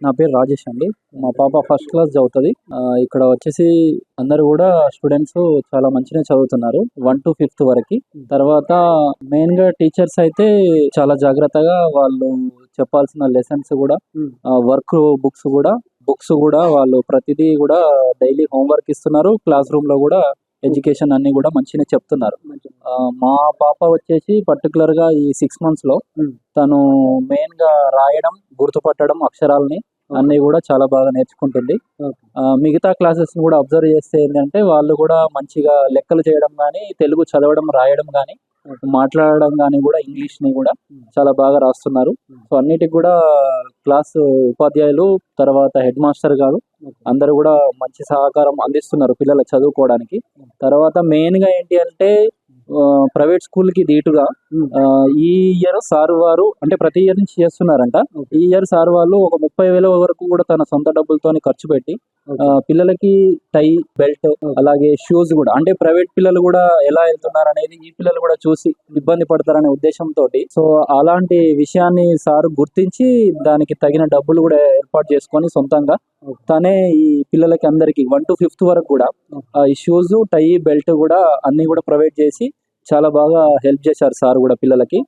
నా పేరు రాజేష్ అండి. మా పాప ఫస్ట్ క్లాస్ చదువుతది. ఇక్కడ వచ్చేసి అందరూ గూడా స్టూడెంట్స్ చాలా మంచిగానే చదువుతున్నారు. 1-5th వరకి. తర్వాత మెయిన్‌గా టీచర్స్ అయితే చాలా జాగ్రత్తగా వాళ్ళు చెప్పాల్సిన లెసన్స్ గూడా వర్క్ బుక్స్ గూడా వాళ్ళు ప్రతిదీ గూడా డైలీ హోంవర్క్ ఇస్తున్నారు. క్లాస్ రూమ్‌లో గూడా ఎడ్యుకేషన్ అన్నీ గూడా మంచిగానే చెప్తున్నారు. మా పాప వచ్చేసి పర్టిక్యులర్‌గా ఈ 6 మంత్స్‌లో తను మెయిన్‌గా రాయడం, గుర్తుపట్టడం అక్షరాల్ని అన్నీ గూడా చాలా బాగా నేర్చుకుంటుంది. మిగతా క్లాసెస్‌ని గూడా అబ్జర్వ్ చేస్తే ఏంటంటే వాళ్ళు గూడా మంచిగా లెక్కలు చేయడం గానీ, తెలుగు చదవడం, రాయడం గానీ, మాట్లాడడం గానీ గూడా ఇంగ్లీష్‌ని గూడా చాలా బాగా రాస్తున్నారు. సో, అన్నిటికి గూడా క్లాసు ఉపాధ్యాయులు, తర్వాత హెడ్ మాస్టర్ గారు అందరూ గూడా మంచి సహకారం అందిస్తున్నారు పిల్లలు చదువుకోవడానికి. తర్వాత మెయిన్‌గా ఏంటి అంటే ప్రైవేట్ స్కూల్‌కి దీటుగా ఈ ఇయర్ సార్ వారు అంటే ప్రతి ఇయర్ నుంచి చేస్తున్నారంట. ఈ ఇయర్ సార్ వాళ్ళు ఒక 30,000 వరకు కూడా తన సొంత డబ్బులతోని ఖర్చు పెట్టి పిల్లలకి టై, బెల్ట్ అలాగే షూస్ గూడా అంటే ప్రైవేట్ పిల్లలు గూడా ఎలా ఎళ్తున్నారనేది ఈ పిల్లలు గూడా చూసి ఇబ్బంది పడతారనే ఉద్దేశంతోటి సో, అలాంటి విషయాన్ని సార్ గుర్తించి దానికి తగిన డబ్బులు గూడా ఏర్పాటు చేసుకొని సొంతంగా తనే ఈ పిల్లలకి అందరికి 1-5th వరకు గూడా ఈ షూస్, టై, బెల్ట్ గూడా అన్నీ గూడా ప్రొవైడ్ చేసి చాలా బాగా హెల్ప్ చేశారు సార్ గూడా పిల్లలకి.